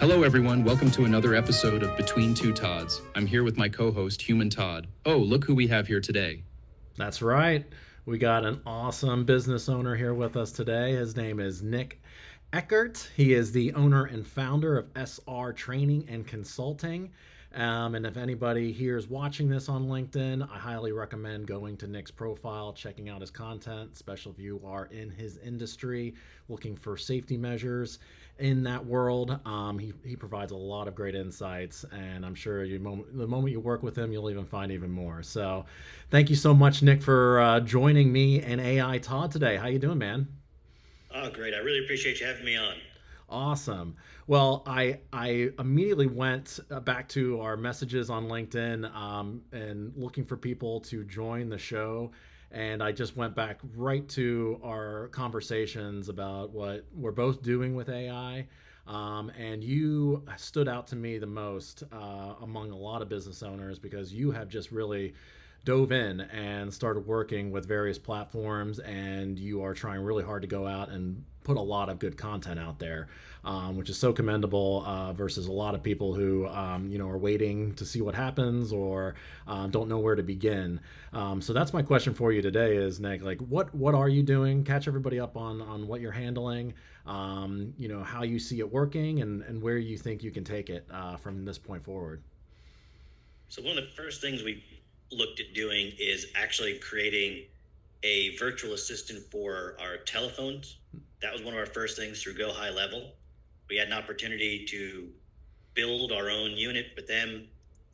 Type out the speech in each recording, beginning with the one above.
Hello, everyone. Welcome to another episode of Between Two Todds. I'm here with my co-host, Human Todd. Oh, look who we have here today. That's right. We got an awesome business owner here with us today. His name is Nick Eckert. He is the owner and founder of SR Training and Consulting. And if anybody here is watching this on LinkedIn, I highly recommend going to Nick's profile, checking out his content, especially if you are in his industry, looking for safety measures in that world. He provides a lot of great insights, and I'm sure the moment you work with him, you'll even find even more. So thank you so much, Nick, for joining me and AI Todd today. How you doing, man? Oh, great. I really appreciate you having me on. Awesome. Well, I immediately went back to our messages on LinkedIn and looking for people to join the show. And I just went back right to our conversations about what we're both doing with AI. And you stood out to me the most among a lot of business owners because you have just really dove in and started working with various platforms, and you are trying really hard to go out and put a lot of good content out there, which is so commendable versus a lot of people who are waiting to see what happens or don't know where to begin. So that's my question for you today is, Nick, like what are you doing? Catch everybody up on what you're handling, how you see it working, and where you think you can take it from this point forward. So one of the first things we looked at doing is actually creating a virtual assistant for our telephones. That was one of our first things through Go High Level. We had an opportunity to build our own unit with them,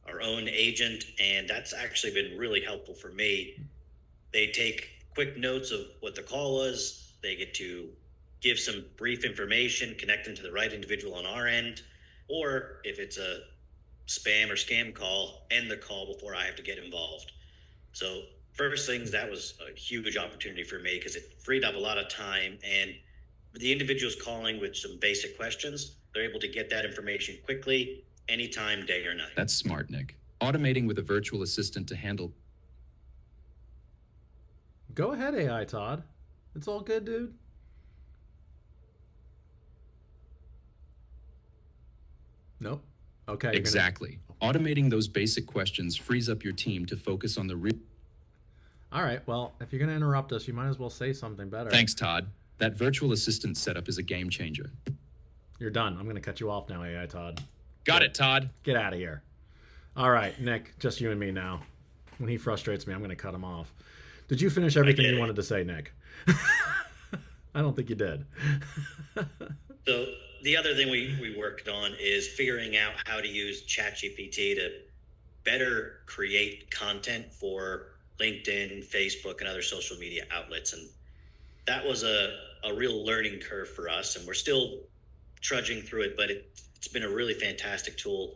our own agent, and that's actually been really helpful for me. They take quick notes of what the call was. They get to give some brief information, connect them to the right individual on our end, or if it's a spam or scam call, end the call before I have to get involved. So first things, that was a huge opportunity for me because it freed up a lot of time, and the individuals calling with some basic questions, they're able to get that information quickly, anytime, day or night. That's smart, Nick. Automating with a virtual assistant to handle... Go ahead, AI Todd. It's all good, dude. Nope. Okay. Exactly. Automating those basic questions frees up your team to focus on the real... All right. Well, if you're going to interrupt us, you might as well say something better. Thanks, Todd. That virtual assistant setup is a game changer. You're done. I'm going to cut you off now, AI Todd. Got it, Todd. Get out of here. All right, Nick, just you and me now. When he frustrates me, I'm going to cut him off. Did you finish everything you wanted to say, Nick? I don't think you did. So the other thing we worked on is figuring out how to use ChatGPT to better create content for LinkedIn, Facebook, and other social media outlets. And that was a real learning curve for us. And we're still trudging through it, but it's been a really fantastic tool.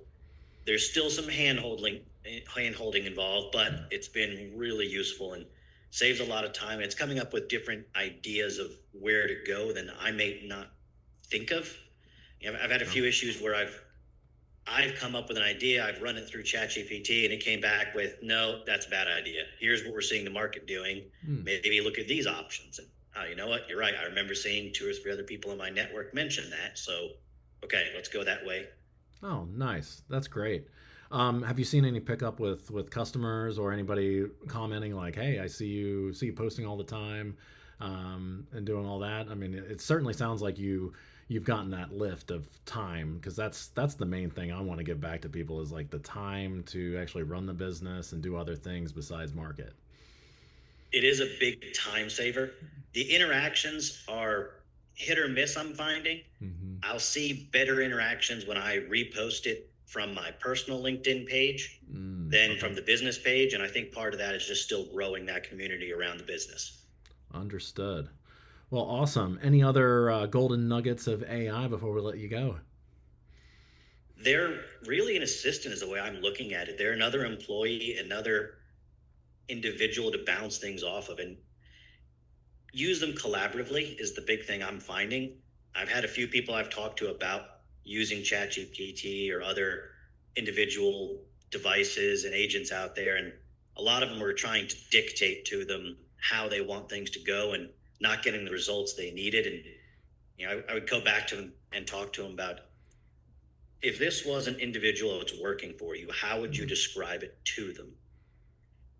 There's still some hand-holding involved, but it's been really useful and saves a lot of time. And it's coming up with different ideas of where to go than I may not think of. I've had a few issues where I've come up with an idea, I've run it through ChatGPT, and it came back with, no, that's a bad idea. Here's what we're seeing the market doing. Maybe look at these options. And you know what? You're right. I remember seeing 2 or 3 other people in my network mention that. So, okay, let's go that way. Oh, nice. That's great. Have you seen any pickup with customers or anybody commenting like, "Hey, I see you posting all the time," and doing all that? I mean, it certainly sounds like you've gotten that lift of time, because that's the main thing I want to give back to people is like the time to actually run the business and do other things besides market. It is a big time saver. The interactions are hit or miss, I'm finding. I'll see better interactions when I repost it from my personal LinkedIn page than from the business page. And I think part of that is just still growing that community around the business. Understood. Well, awesome. Any other golden nuggets of AI before we let you go? They're really an assistant is the way I'm looking at it. They're another employee, another individual to bounce things off of, and use them collaboratively is the big thing I'm finding. I've had a few people I've talked to about using ChatGPT or other individual devices and agents out there, and a lot of them were trying to dictate to them how they want things to go and not getting the results they needed. And I would go back to them and talk to them about if this was an individual that's working for you, how would you describe it to them?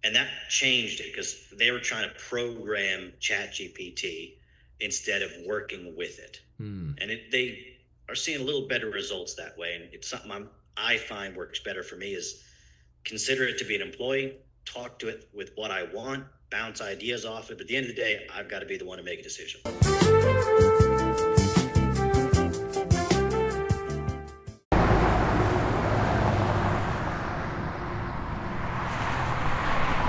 And that changed it because they were trying to program ChatGPT instead of working with it. And they are seeing a little better results that way. And it's something I find works better for me is consider it to be an employee, talk to it with what I want, bounce ideas off it. But at the end of the day, I've got to be the one to make a decision.